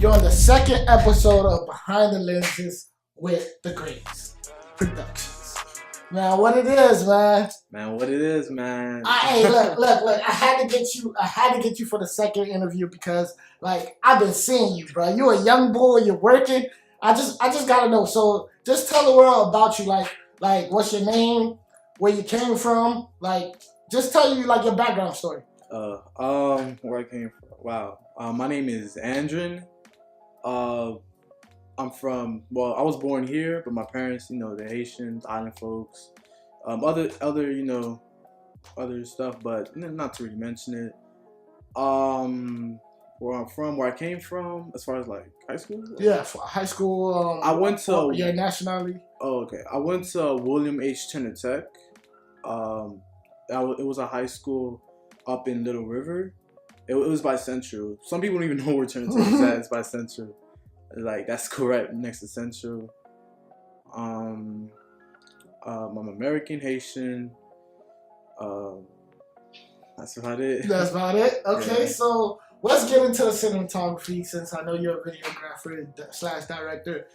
You're on the second episode of Behind the Lenses with the GREATEZT Productions. Man, what it is, man? Man, what it is, man? Hey, look. I had to get you for the second interview because, like, I've been seeing you, bro. You're a young boy. You're working. I just gotta know. So, just tell the world about you. Like, what's your name? Where you came from? Like, just tell you like your background story. Where I came from. Wow. My name is Andrin. I was born here, but my parents, they're Haitians, island folks. Other, other stuff, but not to really mention it. Where I'm from, where I came from, as far as like high school. Yeah, for high school. I went to your nationality. Oh, okay. I went to William H. Turner Tech. It was a high school up in Little River. It was by Central. Some people don't even know where Turner Tech is at. It's by Central. Like, that's correct, next to Central. I'm American, Haitian. That's about it. That's about it? Okay, yeah. So let's get into the cinematography, since I know you're a videographer / director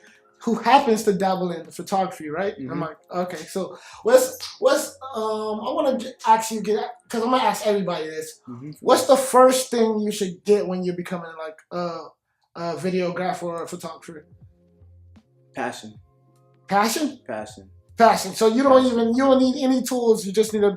who happens to dabble in photography, right? Mm-hmm. I'm like, okay, so I want to ask you, because I'm going to ask everybody this. Mm-hmm. What's the first thing you should get when you're becoming like a videographer or a photographer? Passion. Passion? Passion. So you don't need any tools. You just need to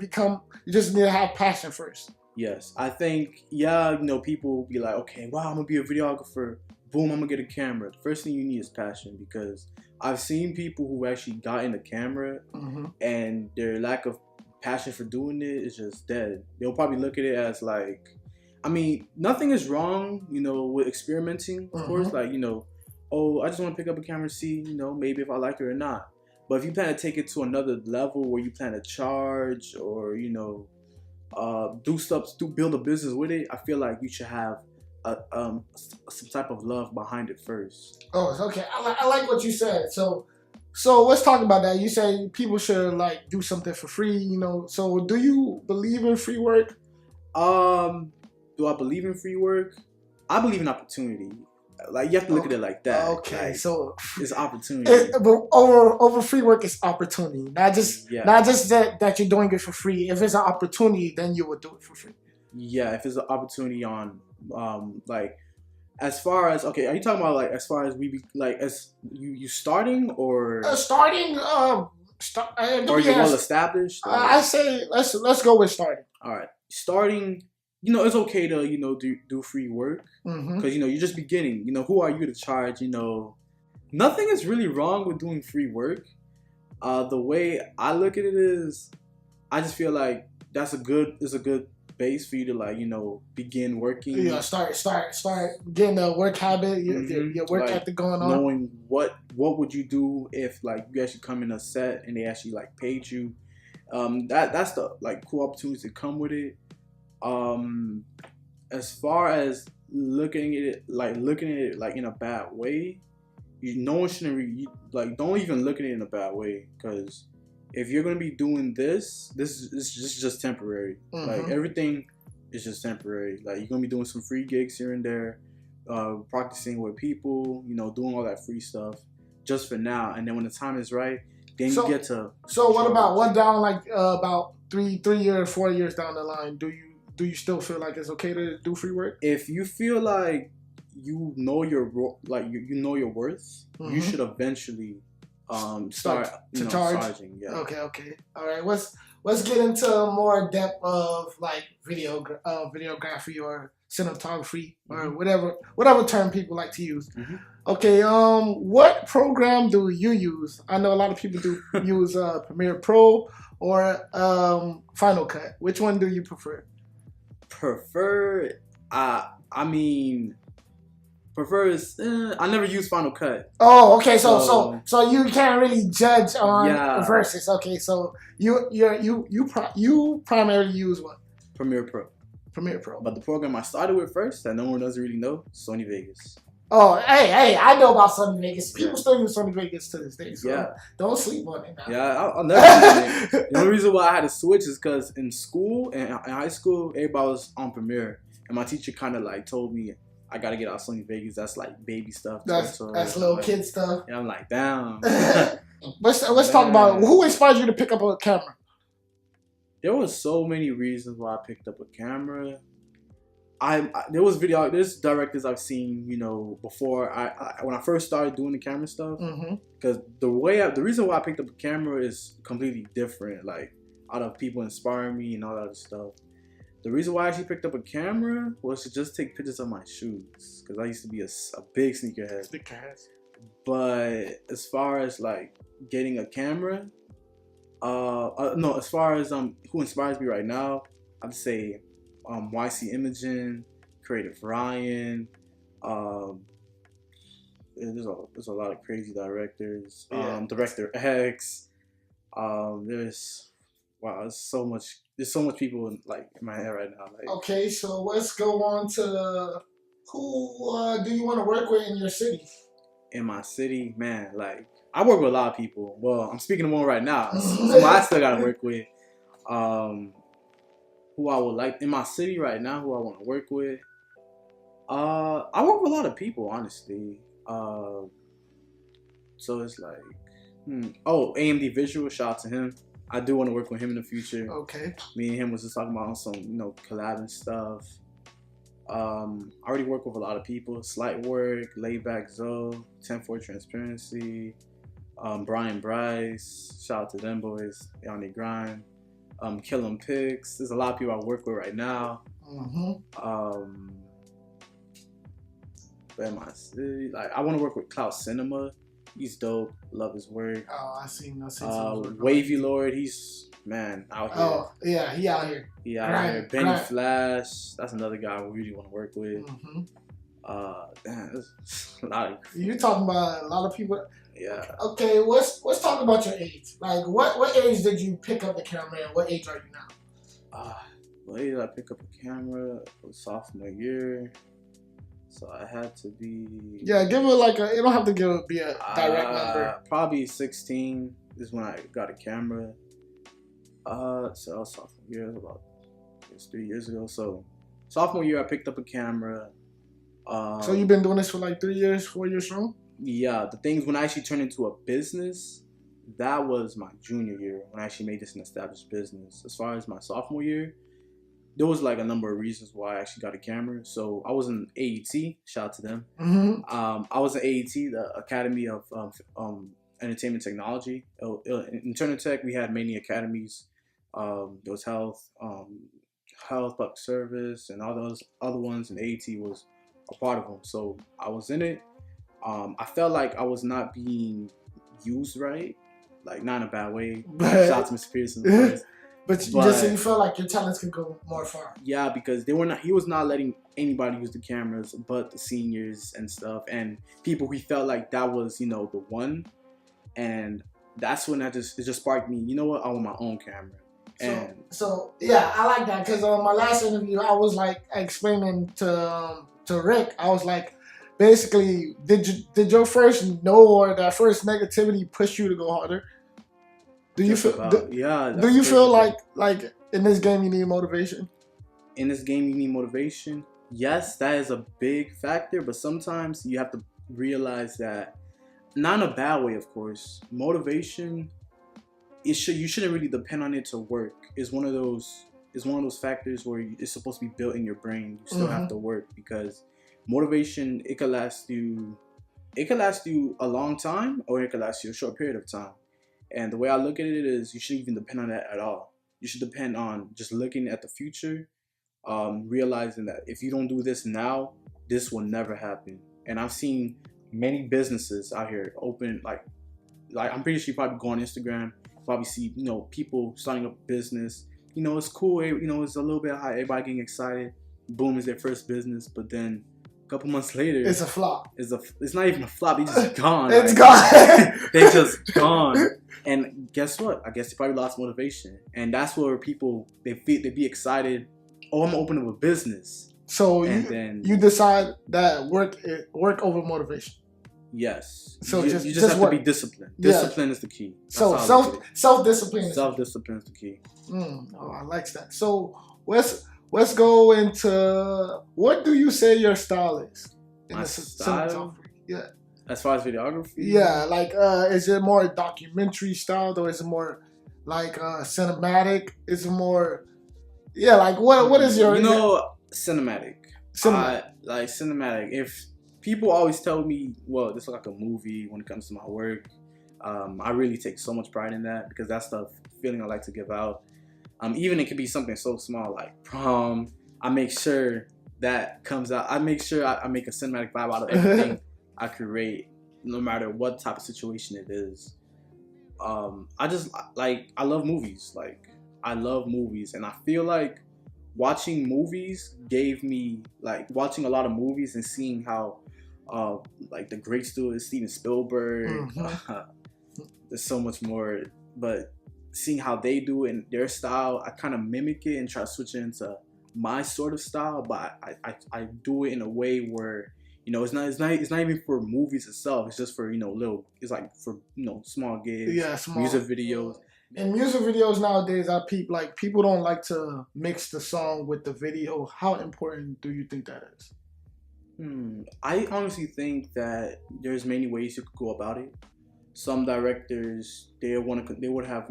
have passion first. Yes. I think, people will be like, okay, wow, I'm going to be a videographer. Boom, I'm going to get a camera. The first thing you need is passion, because I've seen people who actually got in the camera mm-hmm. and their lack of passion for doing it is just dead. They'll probably look at it as like, nothing is wrong, with experimenting, of mm-hmm. course. Like, I just want to pick up a camera and see, maybe if I like it or not. But if you plan to take it to another level where you plan to charge or, build a business with it, I feel like you should have some type of love behind it first. Oh, okay. I like what you said. So let's talk about that. You say people should like do something for free, So do you believe in free work? Do I believe in free work? I believe in opportunity. Like, you have to look at it like that. Okay, like, so it's opportunity. But over free work is opportunity, not just that you're doing it for free. If it's an opportunity, then you would do it for free. Yeah, if it's an opportunity on like, as far as, okay, are you talking about like as far as as you starting or starting or you well established? I say let's go with starting. All right, starting. It's okay to do free work because mm-hmm. You're just beginning. Who are you to charge? Nothing is really wrong with doing free work. The way I look at it is, I just feel like it's a good base for you to begin working. Yeah, start getting a work habit, your work ethic going on. Knowing what would you do if you actually come in a set and they actually paid you. That's the cool opportunities that come with it. As far as looking at it in a bad way, no one shouldn't don't even look at it in a bad way, because if you're gonna be doing this is just temporary. Mm-hmm. Everything is just temporary. You're gonna be doing some free gigs here and there, practicing with people, doing all that free stuff just for now, and then when the time is right, then you get to. So what about about 3 years, 4 years down the line? Do you still feel like it's okay to do free work? If you feel like you know your worth, mm-hmm. you should eventually start charging. Yeah. Okay. All right. Let's get into more depth of videography or cinematography or mm-hmm. whatever term people like to use. Mm-hmm. Okay. What program do you use? I know a lot of people do use Premiere Pro or Final Cut. Which one do you prefer? Prefer is I never use Final Cut. Oh, okay. So you can't really judge on versus. Okay, so you primarily use what? Premiere Pro. But the program I started with first that no one doesn't really know, Sony Vegas. Oh, hey, I know about Sony Vegas. People still use Sony Vegas to this day. So don't sleep on it now. Yeah, I'll never sleep on it. The only reason why I had to switch is because in school, in high school, everybody was on Premiere. And my teacher kind of told me, I gotta get out Sony Vegas. That's like baby stuff. That's little kid stuff. And I'm like, damn. let's talk about who inspired you to pick up a camera. There was so many reasons why I picked up a camera. There's directors I've seen, you know, before when I first started doing the camera stuff. Because the reason why I picked up a camera is completely different. Like, out of people inspiring me and all that other stuff. The reason why I actually picked up a camera was to just take pictures of my shoes, because I used to be a big sneakerhead. But as far as like getting a camera, no, as far as who inspires me right now, I'd say YC Imaging, Creative Ryan. There's a lot of crazy directors. Director X. There's so much people in my head right now. Like, okay, so let's go on to who do you want to work with in your city? In my city, man, like I work with a lot of people. Well, I'm speaking to one right now, so I still gotta work with. Who I would like in my city right now, who I want to work with. I work with a lot of people, honestly. So it's like, AMD Visual, shout out to him. I do want to work with him in the future. Okay. Me and him was just talking about some, collabing stuff. I already work with a lot of people. Slight Work, Layback Zoe, 10-4 Transparency, Brian Bryce. Shout out to them boys. They on their grind. Kill 'em Pics. There's a lot of people I work with right now. But in my city, like I want to work with Cloud Cinema. He's dope. Love his work. Oh, I seen Wavy Lord. He's out here. Oh yeah, he out here. Benny Flash. That's another guy I really want to work with. There's a lot of. You're talking about a lot of people. Yeah. Okay, let's talk about your age. Like, what age did you pick up the camera, and what age are you now? What age did I pick up a camera? It was sophomore year, so I had to be. Yeah, give it you don't have to be a direct number. Probably 16 is when I got a camera. So I was sophomore year, it was 3 years ago. So sophomore year, I picked up a camera. So you've been doing this for like 3 years, 4 years strong? Yeah, the things when I actually turned into a business, that was my junior year when I actually made this an established business. As far as my sophomore year, there was like a number of reasons why I actually got a camera. So I was in AET, shout out to them. I was in AET, the Academy of Entertainment Technology. In Turner Tech, we had many academies. There was health, public service, and all those other ones, and AET was a part of them. So I was in it. I felt like I was not being used right, like not in a bad way. Shout out to Mr. Pearson. But just so you felt like your talents could go more far. Yeah, because he was not letting anybody use the cameras but the seniors and stuff, and people he felt like that was, the one. And that's when it just sparked me, you know what, I want my own camera. So yeah, I like that, because on my last interview, I was like explaining to Rick, I was like, basically, did your first no or that first negativity push you to go harder? Do you feel like in this game you need motivation? In this game you need motivation? Yes, that is a big factor, but sometimes you have to realize that, not in a bad way, of course. Motivation, you shouldn't really depend on it to work. It's one of those factors where it's supposed to be built in your brain. You still have to work, because motivation, it could last you a long time, or it could last you a short period of time. And the way I look at it is, you shouldn't even depend on that at all. You should depend on just looking at the future, realizing that if you don't do this now, this will never happen. And I've seen many businesses out here open, like I'm pretty sure you probably go on Instagram, probably see, people starting up a business. It's cool, it's a little bit high, everybody getting excited. Boom, is their first business, but then a couple months later, it's a flop. It's not even a flop. They just gone. It's gone. They just gone. And guess what? I guess they probably lost motivation. And that's where people they be excited. Oh, I'm gonna open up a business. So you decide that work over motivation. Yes. So you just have to be disciplined. Discipline is the key. That's so self-discipline. Self-discipline is the key. Oh, I like that. So let's go into what do you say your style is in My the style? cinematography? Yeah. As far as videography? Yeah, like is it more documentary style or is it more like cinematic? Is it more like what is your Cinematic. cinematic? I like cinematic. If people always tell me, well, this is like a movie when it comes to my work, I really take so much pride in that because that's the feeling I like to give out. Even it could be something so small like prom. I make sure that comes out. I make sure I make a cinematic vibe out of everything I create, no matter what type of situation it is. I just I love movies. Like I love movies, and I feel like watching movies gave me watching a lot of movies and seeing how like the great studios, Steven Spielberg. There's so much more, but seeing how they do it in their style, I kind of mimic it and try to switch it into my sort of style. But I do it in a way where it's not even for movies itself. It's just for little. It's like for small gigs, Small music videos. In music videos nowadays, people don't like to mix the song with the video. How important do you think that is? I honestly think that there's many ways you could go about it. Some directors they would have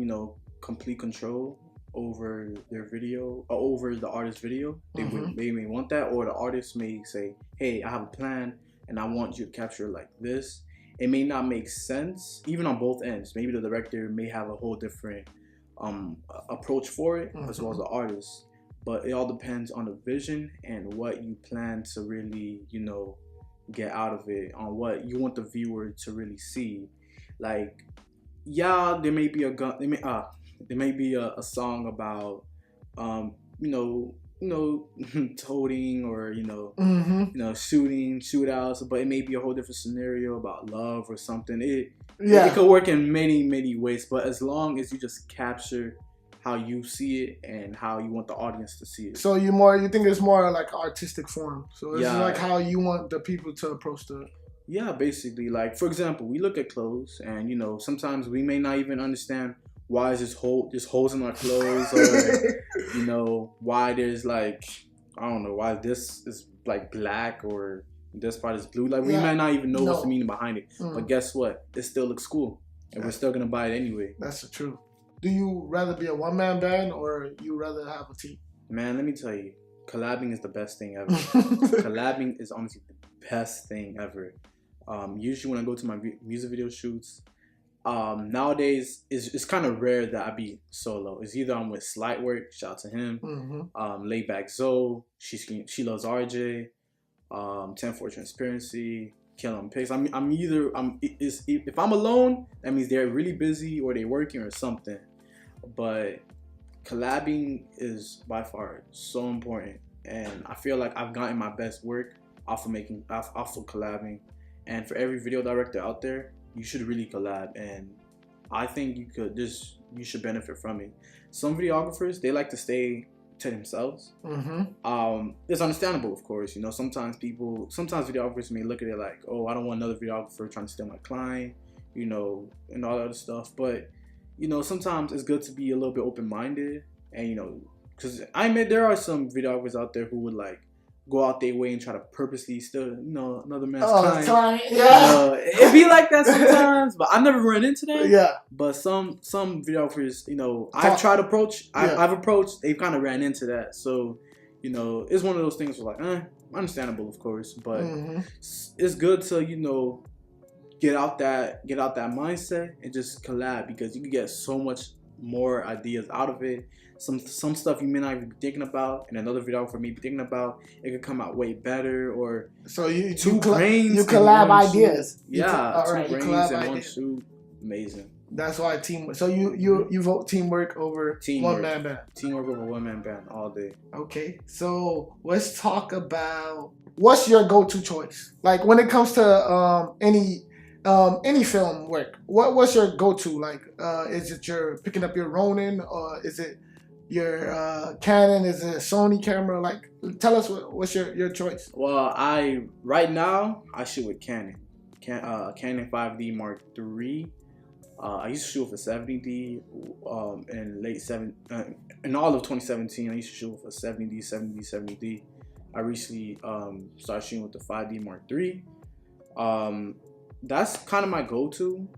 complete control over their video or over the artist's video. They may want that, or the artist may say, "Hey, I have a plan and I want you to capture like this." It may not make sense even on both ends. Maybe the director may have a whole different approach for it, as well as the artist. But it all depends on the vision and what you plan to really get out of it, on what you want the viewer to really see. Like, yeah, there may be there may be a song about toting or shooting shootouts, but it may be a whole different scenario about love or something. It could work in many ways, but as long as you just capture how you see it and how you want the audience to see it. So you think it's more like artistic form. So it's like how you want the people to approach the. Yeah, basically, like for example, we look at clothes, and sometimes we may not even understand why is there's holes in our clothes, or why there's I don't know why this is like black or this part is blue. Like we might not even know what's the meaning behind it, but guess what? It still looks cool, and we're still gonna buy it anyway. That's the truth. Do you rather be a one-man band or you rather have a team? Man, let me tell you, collabing is the best thing ever. Collabing is honestly the best thing ever. Usually when I go to my music video shoots, nowadays it's kind of rare that I be solo. It's either I'm with Slightwork, shout out to him, Laidback Zoe, she loves RJ, 10 for Transparency, Killing Pics. If I'm alone, that means they're really busy or they're working or something. But collabing is by far so important, and I feel like I've gotten my best work off of collabing. And for every video director out there, you should really collab, and I think you should benefit from it. Some videographers, they like to stay to themselves. It's understandable, of course. Sometimes videographers may look at it like, oh, I don't want another videographer trying to steal my client, and all that other stuff. But sometimes it's good to be a little bit open-minded, and because I admit there are some videographers out there who would go out their way and try to purposely steal, another man's client. It be like that sometimes, but I never run into that. Yeah. But some videographers, I've approached, they've kind of ran into that. So, it's one of those things where understandable, of course, but it's good to, get out that mindset and just collab, because you can get so much more ideas out of it. Some stuff you may not even be thinking about, and another videographer may be thinking about. It could come out way better. Or so you collab ideas. Two brains in one shoot. Amazing. That's why teamwork. So you vote teamwork over one man band. Teamwork over one man band all day. Okay, so let's talk about what's your go-to choice. Like when it comes to any film work, what's your go-to? Is it your picking up your Ronin, or is it your Canon? Is it a Sony camera? Tell us what's your choice. Well, right now I shoot with Canon 5D Mark III. I used to shoot with a 70D in all of 2017. I used to shoot with a 70D, 70D, 70D. I recently started shooting with the 5D Mark III. That's kind of my go-to.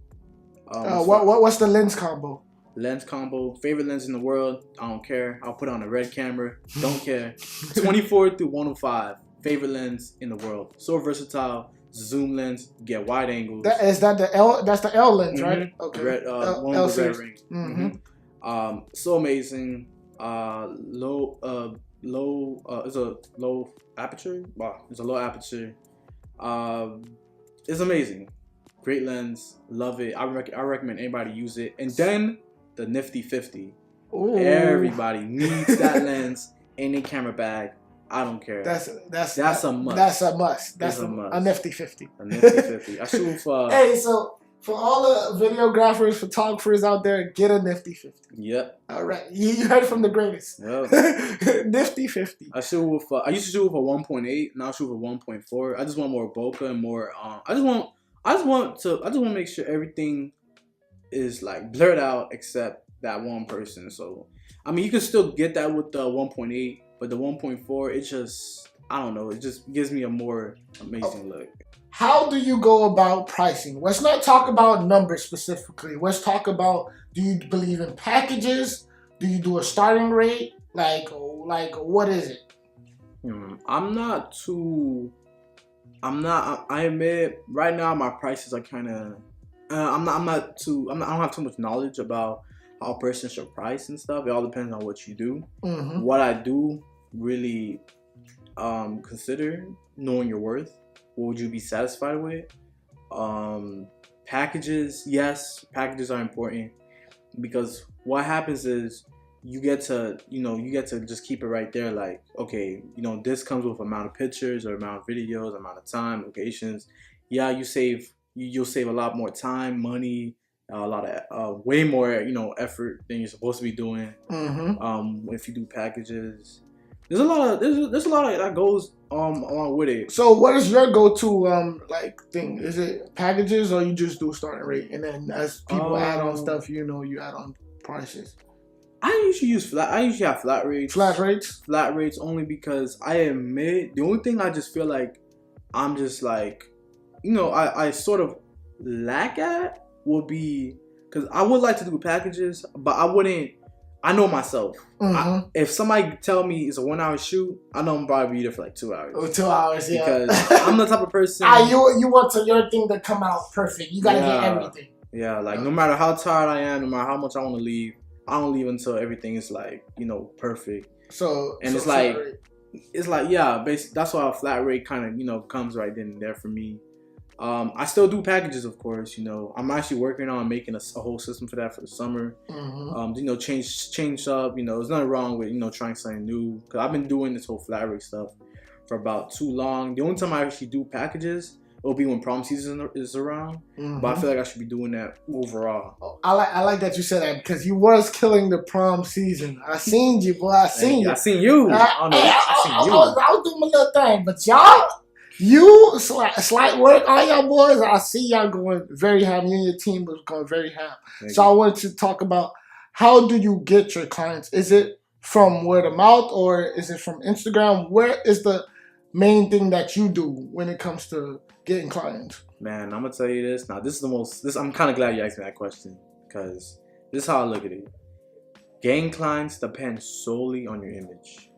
What's the lens combo? Lens combo, favorite lens in the world. I don't care. I'll put on a red camera. Don't care. 24 through 105. Favorite lens in the world. So versatile. Zoom lens. Get wide angles. That's the L lens, right? Okay. Red, one with the red ring. So amazing. It's a low aperture. Wow, it's a low aperture. It's amazing. Great lens. Love it. I recommend anybody use it. And then the nifty 50. Ooh. Everybody needs that lens in a camera bag. I don't care. That's a must. That's a must. That's a must. A nifty 50. A nifty 50. I shoot for. Hey, so for all the videographers, photographers out there, get a nifty 50. Yep. All right, you heard from the greatest. Yep. Nifty 50. I used to shoot with a 1.8. Now I shoot with 1.4. I just want more bokeh and more. I just want to make sure everything is like blurred out except that one person. So I mean, you can still get that with the 1.8, but the 1.4, it just, I don't know, it just gives me a more amazing look. How do you go about pricing? Let's not talk about numbers specifically. Let's talk about, do you believe in packages? Do you do a starting rate? Like what is it? I admit right now my prices are kind of, I don't have too much knowledge about how a person should price and stuff. It all depends on what you do. What I do really consider knowing your worth. What would you be satisfied with? Packages, yes, packages are important because what happens is you get to just keep it right there. Like, okay, this comes with amount of pictures or amount of videos, amount of time, locations. Yeah, you'll save a lot more time, money, a lot of way more effort than you're supposed to be doing. If you do packages, there's a lot of that goes along with it. So what is your go-to thing? Is it packages or you just do starting rate and then as people add on stuff, you add on prices? I usually have flat rates. Flat rates? Flat rates only because I admit the only thing I just feel like I'm just like, I sort of lack at will be, because I would like to do packages, but I know myself. If somebody tell me it's a 1 hour shoot, I know I'm probably be there for like 2 hours. Oh, 2 hours, yeah. Because I'm the type of person. You want your thing to come out perfect. You gotta get everything. Yeah, like no matter how tired I am, no matter how much I want to leave, I don't leave until everything is like, perfect. It's like yeah, basically that's why a flat rate kind of, comes right then and there for me. I still do packages, of course. I'm actually working on making a whole system for that for the summer. Change up. There's nothing wrong with trying something new. Cause I've been doing this whole flat rate stuff for about too long. The only time I actually do packages, it'll be when prom season is around. But I feel like I should be doing that overall. I like that you said that because you was killing the prom season. I seen you, boy. I seen you. I seen you. I was doing my little thing, but y'all. You slight work, all y'all boys. I see y'all going very ham. You and your team was going very ham. So I wanted to talk about, how do you get your clients? Is it from word of mouth or is it from Instagram? Where is the main thing that you do when it comes to getting clients? Man, I'm gonna tell you this. Now, I'm kind of glad you asked me that question because this is how I look at it. Getting clients depends solely on your image.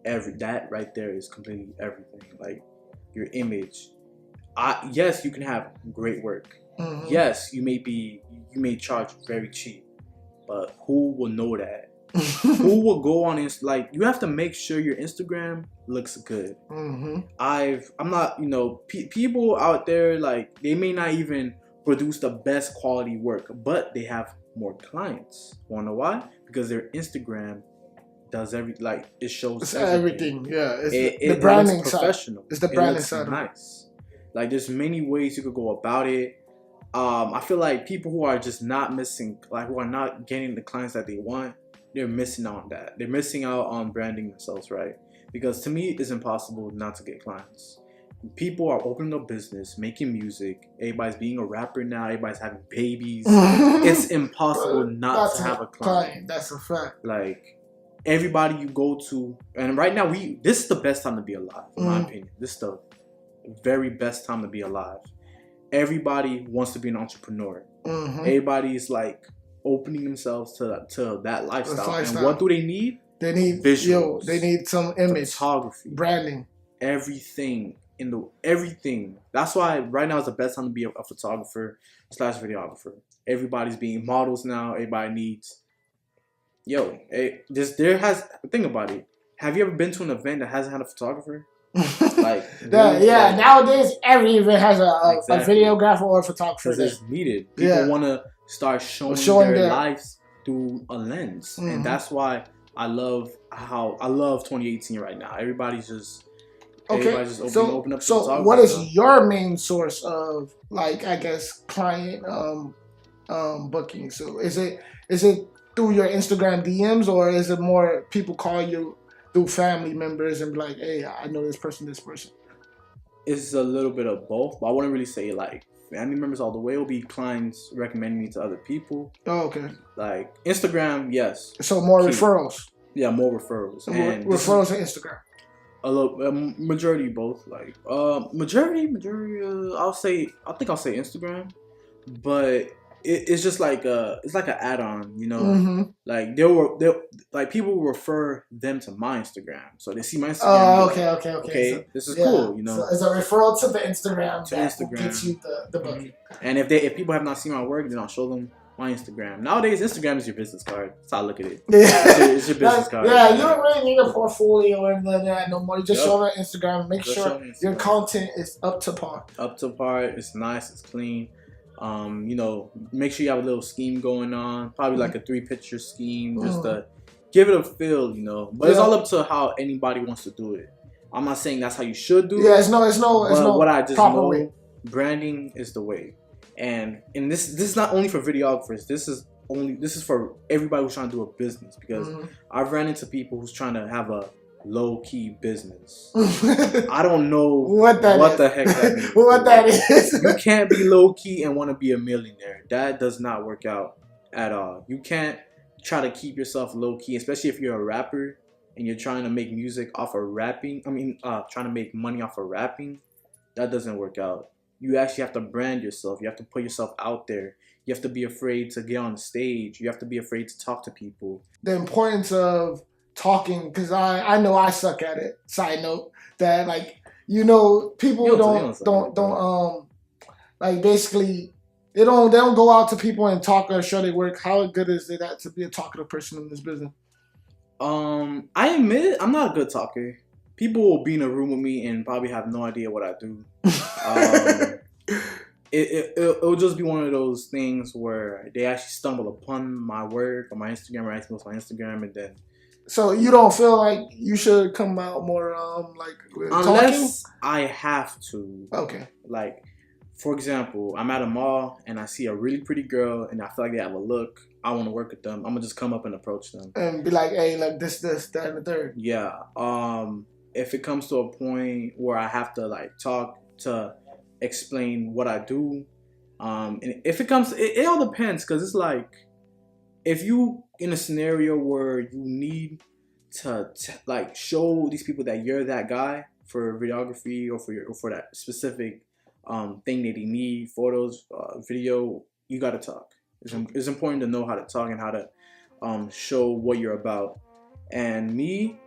That right there is completely everything. Like, your image. Yes, you can have great work. Yes, you may charge very cheap, but who will know that? Who will go on you have to make sure your Instagram looks good. I'm not, people out there, like, they may not even produce the best quality work, but they have more clients. Wanna know why? Because their Instagram does it shows everything. Yeah, it's the branding side. Professional. It's the branding side. Nice. Like, there's many ways you could go about it. I feel like people who are just not who are not getting the clients that they want, they're missing out on that. They're missing out on branding themselves, right? Because to me, it's impossible not to get clients. people are opening a business, making music. Everybody's being a rapper now. Everybody's having babies. It's impossible not to have a client. That's a fact. Like everybody you go to, and right now this is the best time to be alive, in my opinion. This is the very best time to be alive. Everybody wants to be an entrepreneur. Everybody's like opening themselves to that lifestyle. And what do they need? They need visuals. They need some image, photography, branding, everything. Everything. That's why right now is the best time to be a photographer / videographer. Everybody's being models now. Everybody needs. Think about it. Have you ever been to an event that hasn't had a photographer? Like nowadays every event has a videographer or a photographer. Because it's needed. People want to start showing their lives through a lens, and that's why I love 2018 right now. Everybody's just open up. So what is your main source of, like, I guess, client booking? So is it through your Instagram DMs, or is it more people call you through family members and be like, hey, I know this person? It's a little bit of both, but I wouldn't really say like family members all the way. It'll be clients recommending me to other people. Oh, okay. Like Instagram, yes. So more referrals. Yeah, more referrals. And referrals to Instagram. A little majority both. Like majority. I think I'll say Instagram, but it's just like it's like an add-on, you know. Like they'll people will refer them to my Instagram, so they see my Instagram. Okay. So, this is cool, you know. So it's a referral to the Instagram gets you the booking. And if people have not seen my work, then I'll show them my Instagram. Nowadays, Instagram is your business card. That's how I look at it. It's your business card. Yeah, you don't really need a portfolio or anything like that no more. You just show them Instagram. Make sure your content is up to par. It's nice. It's clean. Make sure you have a little scheme going on. Probably like a 3-picture scheme, just to give it a feel, you know. But it's all up to how anybody wants to do it. I'm not saying that's how you should do it. Yeah, it's no. What I just know, way. Branding is the way. And this is not only for videographers. This is for everybody who's trying to do a business, because I've ran into people who's trying to have a low-key business. I don't know what the heck that means. What that is. You can't be low-key and want to be a millionaire. That does not work out at all. You can't try to keep yourself low-key, especially if you're a rapper and you're trying to make music off of rapping. Trying to make money off of rapping. That doesn't work out. You actually have to brand yourself. You have to put yourself out there. You have to be afraid to get on stage. You have to be afraid to talk to people. The importance of talking, because I know I suck at it. Side note, that people don't like, basically they don't go out to people and talk or show their work. How good is it to be a talkative person in this business? I admit I'm not a good talker. People will be in a room with me and probably have no idea what I do. It'll just be one of those things where they actually stumble upon my work on my Instagram, or I post my Instagram, and then. So you don't feel like you should come out more unless talking? I have to. Okay. Like, for example, I'm at a mall and I see a really pretty girl and I feel like they have a look. I want to work with them. I'm gonna just come up and approach them and be like, "Hey, like this, that, and the third." Yeah. If it comes to a point where I have to talk to explain what I do, and if it all depends, because it's like, if you in a scenario where you need to show these people that you're that guy for videography or for that specific thing that they need, photos, video, you got to talk. It's important to know how to talk and how to show what you're about. And me,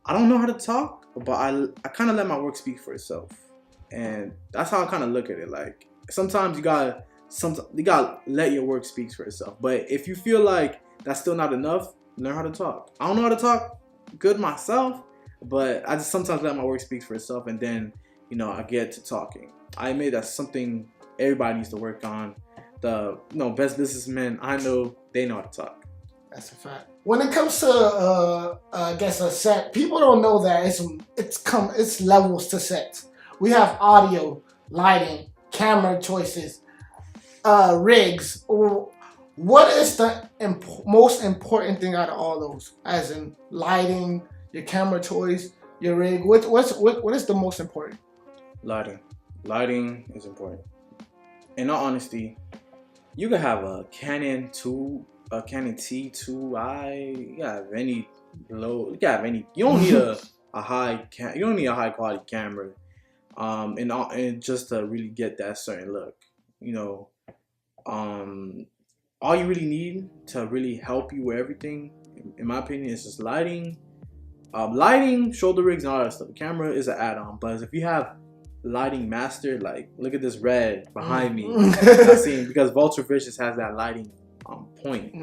I don't know how to talk, but I kind of let my work speak for itself. And that's how I kind of look at it. Like, sometimes you gotta let your work speak for itself. But if you feel like that's still not enough, learn how to talk. I don't know how to talk good myself, but I just sometimes let my work speak for itself, and then I get to talking. I admit that's something everybody needs to work on. The best businessmen I know, they know how to talk. That's a fact. When it comes to I guess a set, people don't know that it's levels to sets. We have audio, lighting, camera choices, rigs. What is the most important thing out of all those? As in lighting, your camera choice, your rig. What is the most important? Lighting is important. In all honesty, you could have a Canon T2i. You can have any low. You can have any. You don't need you don't need a high quality camera. And just to really get that certain look, you know, all you really need to really help you with everything, in my opinion, is just lighting. Lighting, shoulder rigs, and all that stuff. The camera is an add-on, but if you have lighting mastered, like look at this red behind me, I've seen, because Vulture Visions has that lighting point.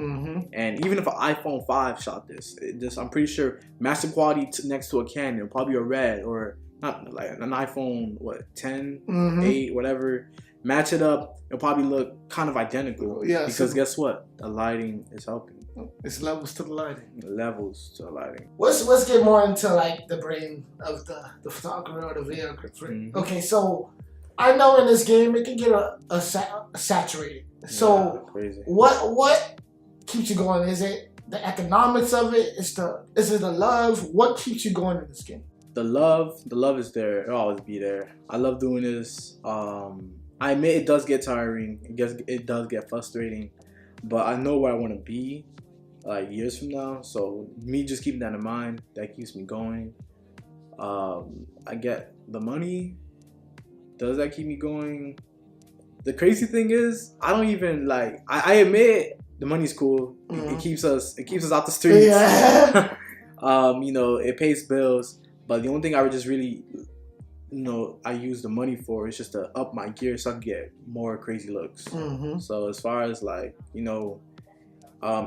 And even if an iPhone 5 shot this, I'm pretty sure master quality next to a Canon, probably a red or not, like an iPhone 10, 8, whatever. Match it up, it'll probably look kind of identical. Yeah, because guess what? The lighting is helping. It's levels to the lighting. Levels to the lighting. Let's get more into like the brain of the photographer or the videographer. Okay, so I know in this game it can get saturated. So crazy. What keeps you going? Is it the economics of it? Is it the love? What keeps you going in this game? The love is there. It'll always be there. I love doing this. I admit it does get tiring. It does get frustrating, but I know where I want to be, like years from now. So me just keeping that in mind, that keeps me going. I get the money. Does that keep me going? The crazy thing is, I don't even like. I admit the money's cool. It keeps us out the streets. Yeah. You know, it pays bills. But the only thing I would just really, you know, I use the money for is just to up my gear so I can get more crazy looks. So as far as like, you know, I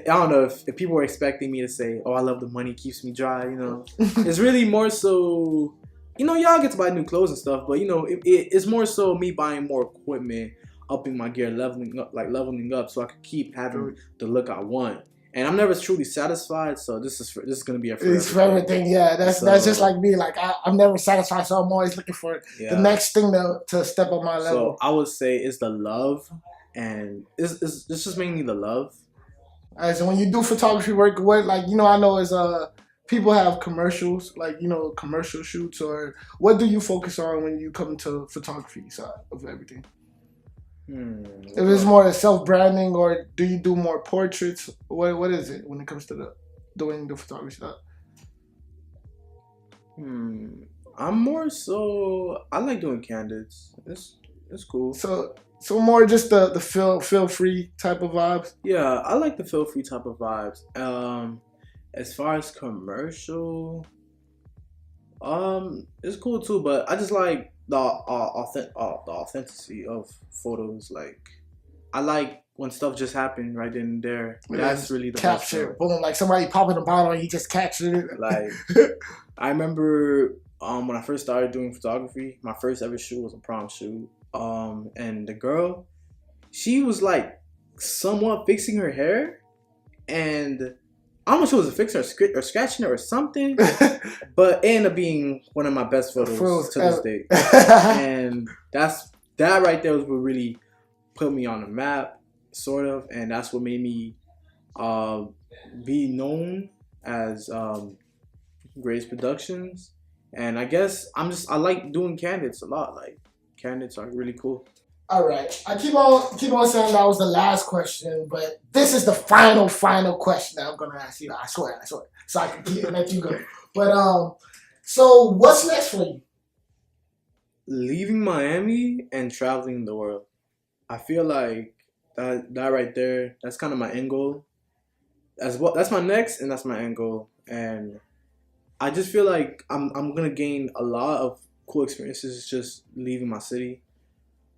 don't know if people were expecting me to say, oh, I love the money, keeps me dry, you know. It's really more so, you know, y'all get to buy new clothes and stuff, but you know, it's more so me buying more equipment, upping my gear, leveling up so I can keep having the look I want. And I'm never truly satisfied, so this is gonna be a forever thing. Yeah, that's just like me. Like I'm never satisfied, so I'm always looking for the next thing to step up my level. So I would say it's the love, and it's just mainly the love. Alright, so when you do photography work, what, like, you know, I know is people have commercials, like, you know, commercial shoots, or what do you focus on when you come to photography side of everything? If it's more self-branding, or do you do more portraits? What is it when it comes to doing the photography stuff? I'm more so, I like doing candids. It's cool. So more just the feel free type of vibes. Yeah, I like the feel free type of vibes. As far as commercial, it's cool too, but I just like the authenticity of photos. Like, I like when stuff just happened right then and there. That's really the capture. Best boom, like somebody popping a bottle and you just captured it. Like, I remember when I first started doing photography, my first ever shoot was a prom shoot. And the girl, she was like somewhat fixing her hair, and I don't know if she was fixing or scratching it or something, but it ended up being one of my best photos to this day. And that right there was what really put me on the map, sort of, and that's what made me be known as GREATEZT Productions. And I guess I like doing candids a lot. Like, candids are really cool. All right, I keep on saying that was the last question, but this is the final question that I'm gonna ask you. I swear, so I can let you go. But so what's next for you? Leaving Miami and traveling the world. I feel like that right there, that's kind of my end goal. That's my next, and that's my end goal. And I just feel like I'm gonna gain a lot of cool experiences just leaving my city.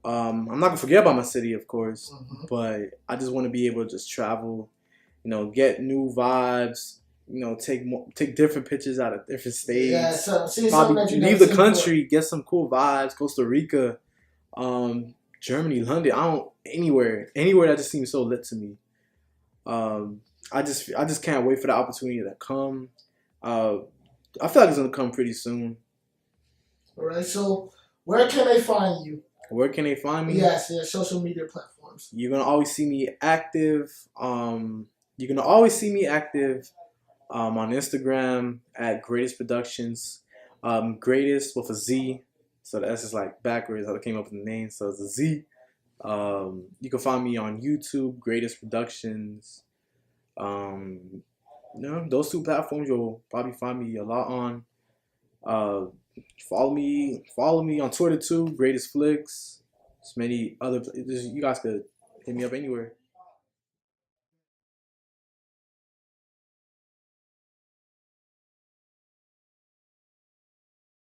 I'm not gonna forget about my city, of course, but I just want to be able to just travel, you know, get new vibes, you know, take different pictures out of different states. Yeah, so probably leave the country, get some cool vibes. Costa Rica, Germany, London. Anywhere that just seems so lit to me. I just can't wait for the opportunity to come. I feel like it's gonna come pretty soon. All right, so where can they find you? Where can they find me? Yes, your social media platforms. You're gonna always see me active. You're gonna always see me active on Instagram at GREATEZT Productions. GREATEZT with a Z. So the S is like backwards. How I came up with the name. So it's a Z. You can find me on YouTube, GREATEZT Productions. Those two platforms you'll probably find me a lot on. Uh, follow me on Twitter too, GREATEZT Flicks. There's many other. You guys could hit me up anywhere.